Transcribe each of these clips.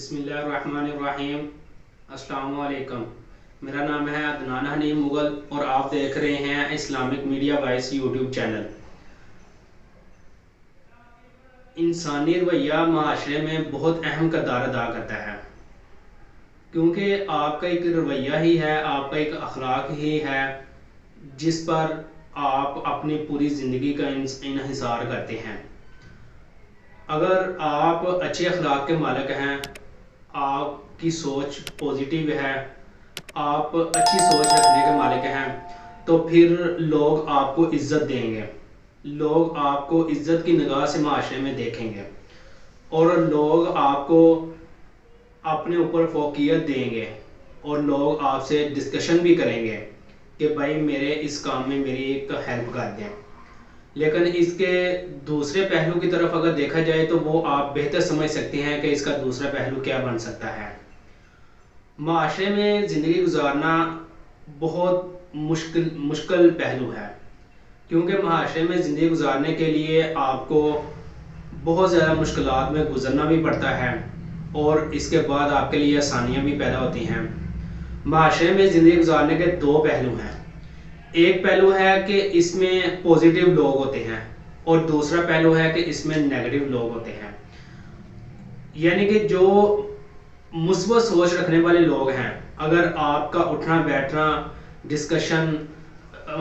बिस्मिल्लाहिर्रहमानिर्रहीम। अस्सलाम वालेकुम। मेरा नाम है अदनान हनीम मुगल और आप देख रहे हैं Islamic media voice YouTube channel. इंसानी रवैया माशरे में बहुत अहम किरदार अदा करता है, क्योंकि आपका एक रवैया ही है, आपका एक अखलाक ही है जिस पर आप अपनी पूरी ज़िंदगी का इन्हिसार करते हैं। अगर आप अच्छे अखलाक के मालिक हैं, आपकी सोच पॉजिटिव है, आप अच्छी सोच रखने के मालिक हैं, तो फिर लोग आपको इज्जत देंगे, लोग आपको इज्जत की निगाह से माशरे में देखेंगे और लोग आपको अपने ऊपर फोकियत देंगे और लोग आपसे डिस्कशन भी करेंगे कि भाई मेरे इस काम में मेरी एक हेल्प कर दें। लेकिन इसके दूसरे पहलू की तरफ अगर देखा जाए तो वो आप बेहतर समझ सकते हैं कि इसका दूसरा पहलू क्या बन सकता है। माशरे में ज़िंदगी गुजारना बहुत मुश्किल पहलू है, क्योंकि माशरे में ज़िंदगी गुजारने के लिए आपको बहुत ज़्यादा मुश्किलात में गुजरना भी पड़ता है और इसके बाद आपके लिए आसानियाँ भी पैदा होती हैं। माशरे में ज़िंदगी गुजारने के दो पहलू हैं। एक पहलू है कि इसमें पॉजिटिव लोग होते हैं और दूसरा पहलू है कि इसमें नेगेटिव लोग होते हैं। यानी कि जो मुस्बत सोच रखने वाले लोग हैं, अगर आपका उठना बैठना डिस्कशन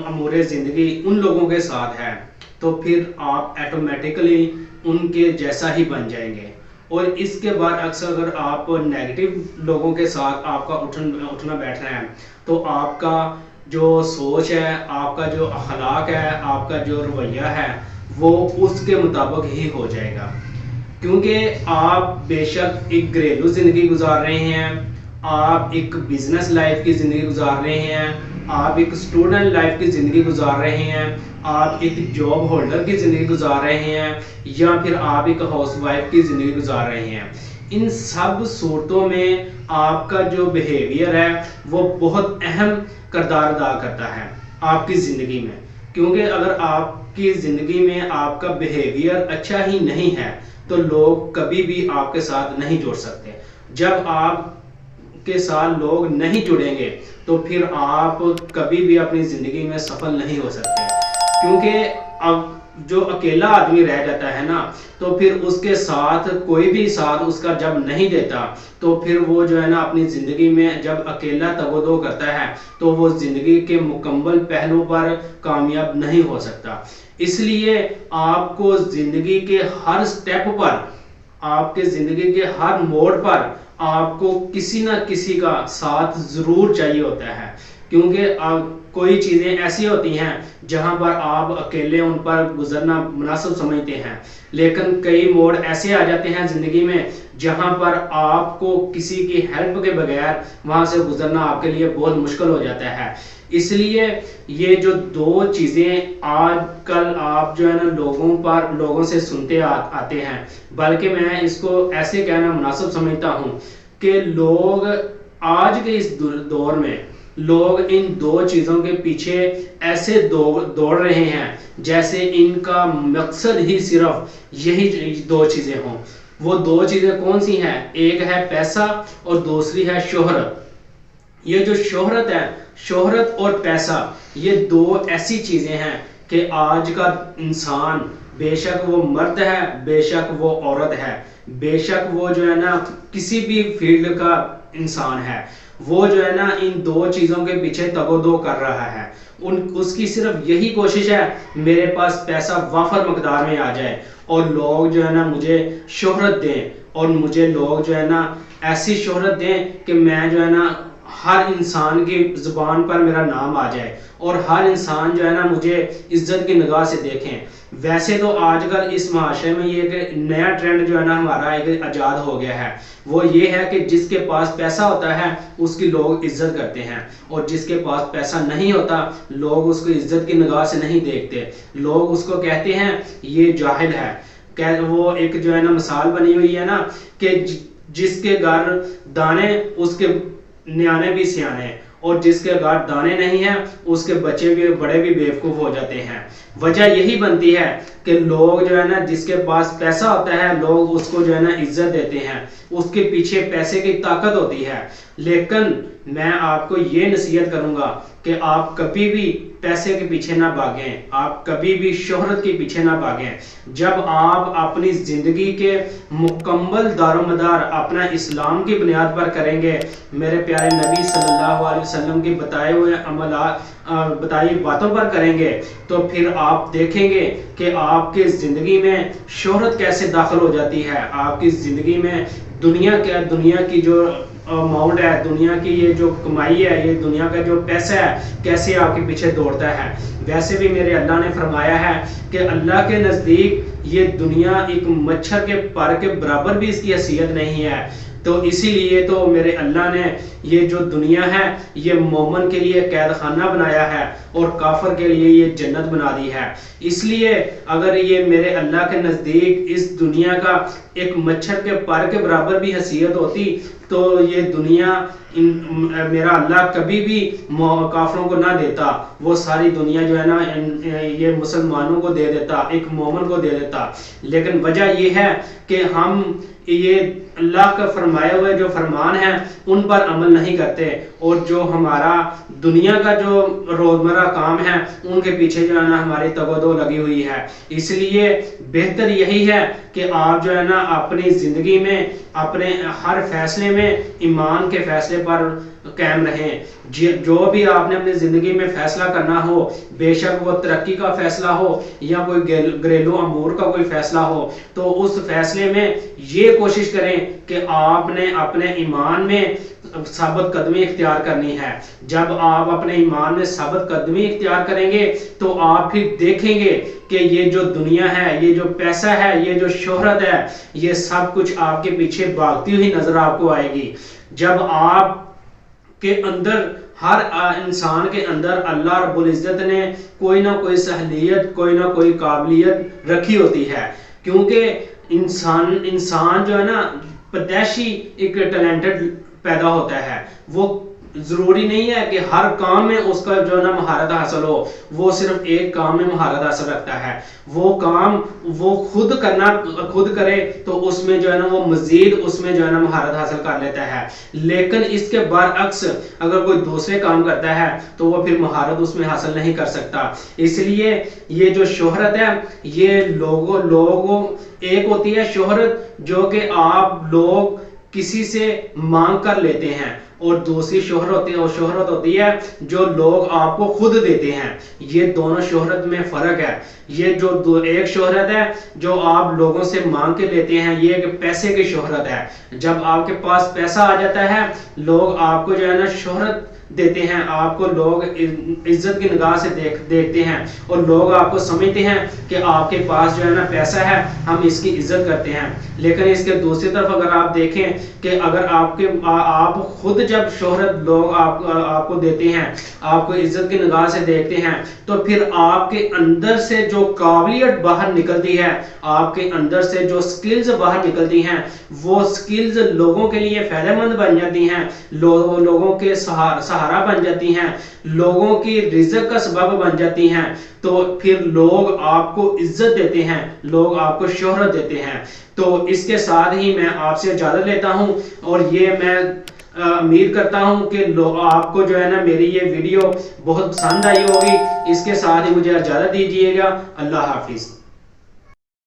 अमूरे ज़िंदगी उन लोगों के साथ है तो फिर आप ऑटोमेटिकली उनके जैसा ही बन जाएंगे। और इसके बाद अक्सर अगर आप नेगेटिव लोगों के साथ आपका उठना बैठना है तो आपका जो सोच है, आपका जो अखलाक है, आपका जो रवैया है वो उसके मुताबिक ही हो जाएगा। क्योंकि आप बेशक एक घरेलू ज़िंदगी गुजार रहे हैं, आप एक बिजनेस लाइफ की ज़िंदगी गुजार रहे हैं, आप एक स्टूडेंट लाइफ की ज़िंदगी गुजार रहे हैं, आप एक जॉब होल्डर की ज़िंदगी गुजार रहे हैं या फिर आप एक हाउसवाइफ की ज़िंदगी गुजार रहे हैं। इन सब सूरतों में आपका जो बिहेवियर है वो बहुत अहम किरदार अदा करता है आपकी ज़िंदगी में। क्योंकि अगर आपकी ज़िंदगी में आपका बिहेवियर अच्छा ही नहीं है तो लोग कभी भी आपके साथ नहीं जुड़ सकते। जब आपके साथ लोग नहीं जुड़ेंगे तो फिर आप कभी भी अपनी ज़िंदगी में सफल नहीं हो सकते। क्योंकि अब जो अकेला आदमी रह जाता है ना, तो फिर उसके साथ कोई भी साथ उसका जब नहीं देता तो फिर वो जो है ना अपनी ज़िंदगी में जब अकेला तगोदो करता है तो वो ज़िंदगी के मुकम्मल पहलू पर कामयाब नहीं हो सकता। इसलिए आपको ज़िंदगी के हर स्टेप पर, आपके ज़िंदगी के हर मोड़ पर आपको किसी ना किसी का साथ ज़रूर चाहिए होता है। क्योंकि कोई चीज़ें ऐसी होती हैं जहां पर आप अकेले उन पर गुजरना मुनासिब समझते हैं, लेकिन कई मोड़ ऐसे आ जाते हैं ज़िंदगी में जहां पर आपको किसी की हेल्प के बगैर वहां से गुजरना आपके लिए बहुत मुश्किल हो जाता है। इसलिए ये जो दो चीज़ें आजकल आप जो है ना लोगों से सुनते आते हैं, बल्कि मैं इसको ऐसे कहना मुनासिब समझता हूँ कि लोग आज के इस दौर में लोग इन दो चीज़ों के पीछे ऐसे दौड़ रहे हैं जैसे इनका मकसद ही सिर्फ यही दो चीज़ें हों। वो दो चीज़ें कौन सी हैं? एक है पैसा और दूसरी है शोहरत। ये जो शोहरत है, शोहरत और पैसा, ये दो ऐसी चीज़ें हैं कि आज का इंसान, बेशक वो मर्द है, बेशक वो औरत है, बेशक वो जो है ना किसी भी फील्ड का इंसान है, वो जो है ना इन दो चीज़ों के पीछे तगोदो कर रहा है। उसकी सिर्फ यही कोशिश है मेरे पास पैसा वाफर मकदार में आ जाए और लोग जो है ना मुझे शोहरत दें और मुझे लोग जो है ना ऐसी शोहरत दें कि मैं जो है ना हर इंसान की ज़ुबान पर मेरा नाम आ जाए और हर इंसान जो है ना मुझे इज्जत की निगाह से देखें। वैसे तो आजकल इस माशरे में ये एक नया ट्रेंड जो है ना हमारा एक आज़ाद हो गया है, वो ये है कि जिसके पास पैसा होता है उसकी लोग इज्जत करते हैं और जिसके पास पैसा नहीं होता लोग उसको इज्जत की निगाह से नहीं देखते। लोग उसको कहते हैं ये जाहिल है। वो एक जो है ना मिसाल बनी हुई है ना कि जिसके घर दाने उसके न्याने भी सियाने, اور جس کے گھر دانے نہیں ہیں اس کے بچے بھی بڑے بھی بیوقوف ہو جاتے ہیں۔ وجہ یہی بنتی ہے کہ لوگ جو ہے نا جس کے پاس پیسہ ہوتا ہے لوگ اس کو جو ہے نا عزت دیتے ہیں، اس کے پیچھے پیسے کی طاقت ہوتی ہے۔ لیکن میں آپ کو یہ نصیحت کروں گا کہ آپ کبھی بھی پیسے کے پیچھے نہ بھاگیں، آپ کبھی بھی شہرت کے پیچھے نہ بھاگیں۔ جب آپ اپنی زندگی کے مکمل دار و مدار اپنا اسلام کی بنیاد پر کریں گے، میرے پیارے نبی صلی اللہ علیہ وسلم کی بتائے ہوئے بتائی باتوں پر کریں گے، تو پھر آپ دیکھیں گے کہ آپ کی زندگی میں شہرت کیسے داخل ہو جاتی ہے، آپ کی زندگی میں دنیا کی جو اماؤنٹ ہے، دنیا کی یہ جو کمائی ہے، یہ دنیا کا جو پیسہ ہے کیسے آپ کے پیچھے دوڑتا ہے۔ ویسے بھی میرے اللہ نے فرمایا ہے کہ اللہ کے نزدیک یہ دنیا ایک مچھر کے پر کے برابر بھی اس کی حیثیت نہیں ہے۔ تو اسی لیے تو میرے اللہ نے یہ جو دنیا ہے یہ مومن کے لیے قید خانہ بنایا ہے اور کافر کے لیے یہ جنت بنا دی ہے۔ اس لیے اگر یہ میرے اللہ کے نزدیک اس دنیا کا ایک مچھر کے پر کے برابر بھی حیثیت ہوتی تو یہ دنیا میرا اللہ کبھی بھی کافروں کو نہ دیتا، وہ ساری دنیا جو ہے نا یہ مسلمانوں کو دے دیتا، ایک مومن کو دے دیتا۔ لیکن وجہ یہ ہے کہ ہم یہ اللہ کا فرمایا ہوئے جو فرمان ہیں ان پر عمل نہیں کرتے، اور جو ہمارا دنیا کا جو روزمرہ کام ہے ان کے پیچھے جو ہے نا ہماری تگ و دو لگی ہوئی ہے۔ اس لیے بہتر یہی ہے کہ آپ جو ہے نا اپنی زندگی میں اپنے ہر فیصلے میں ایمان کے فیصلے پر قائم رہیں۔ جو بھی آپ نے اپنی زندگی میں فیصلہ کرنا ہو، بے شک وہ ترقی کا فیصلہ ہو یا کوئی گھریلو امور کا کوئی فیصلہ ہو، تو اس فیصلے میں یہ کوشش کریں کہ آپ نے اپنے ایمان میں ثابت قدمی اختیار کرنی ہے۔ جب آپ اپنے ایمان میں ثابت قدمی اختیار کریں گے تو آپ پھر دیکھیں گے کہ یہ جو دنیا ہے، یہ جو پیسہ ہے، یہ جو شہرت ہے، یہ سب کچھ آپ کے پیچھے بھاگتی ہوئی نظر آپ کو آئے گی۔ جب آپ کے اندر، ہر انسان کے اندر اللہ رب العزت نے کوئی نہ کوئی صلاحیت، کوئی نہ کوئی قابلیت رکھی ہوتی ہے، کیونکہ انسان جو ہے نا پیدائشی ایک ٹیلنٹڈ پیدا ہوتا ہے۔ وہ ضروری نہیں ہے کہ ہر کام میں اس کا جو ہے نا مہارت حاصل ہو، وہ صرف ایک کام میں مہارت حاصل رکھتا ہے، وہ کام وہ خود کرے تو اس میں جو ہے نا وہ مزید اس میں جو ہے نا مہارت حاصل کر لیتا ہے۔ لیکن اس کے برعکس اگر کوئی دوسرے کام کرتا ہے تو وہ پھر مہارت اس میں حاصل نہیں کر سکتا۔ اس لیے یہ جو شہرت ہے یہ لوگوں ایک ہوتی ہے شہرت جو کہ آپ لوگ کسی سے مانگ کر لیتے ہیں، اور دوسری شہرت ہوتی ہے جو لوگ آپ کو خود دیتے ہیں۔ یہ دونوں شہرت میں فرق ہے۔ یہ جو ایک شہرت ہے جو آپ لوگوں سے مانگ کے لیتے ہیں، یہ ایک پیسے کی شہرت ہے۔ جب آپ کے پاس پیسہ آ جاتا ہے لوگ آپ کو جو ہے نا شہرت دیتے ہیں، آپ کو لوگ عزت کی نگاہ سے دیکھتے ہیں، اور لوگ آپ کو سمجھتے ہیں کہ آپ کے پاس جو ہے نا پیسہ ہے، ہم اس کی عزت کرتے ہیں۔ لیکن اس کے دوسری طرف اگر آپ دیکھیں کہ اگر آپ خود جب شہرت لوگ آپ کو دیتے ہیں، آپ کو عزت کی نگاہ سے دیکھتے ہیں، تو پھر آپ کے اندر سے جو قابلیت باہر نکلتی ہے، آپ کے اندر سے جو سکلز باہر نکلتی ہیں، وہ سکلز لوگوں کے لیے فائدہ مند بن جاتی ہیں، لوگوں کے سہارا بن جاتی ہیں، لوگوں کی رزق کا سبب بن جاتی ہیں، تو پھر لوگ آپ کو عزت دیتے ہیں، لوگ آپ کو شہرت دیتے ہیں۔ تو اس کے ساتھ ہی میں آپ سے اجازت لیتا ہوں، اور یہ میں امید کرتا ہوں کہ آپ کو جو ہے نا میری یہ ویڈیو بہت پسند آئی ہوگی۔ اس کے ساتھ ہی مجھے اجازت دیجیے گا۔ اللہ حافظ۔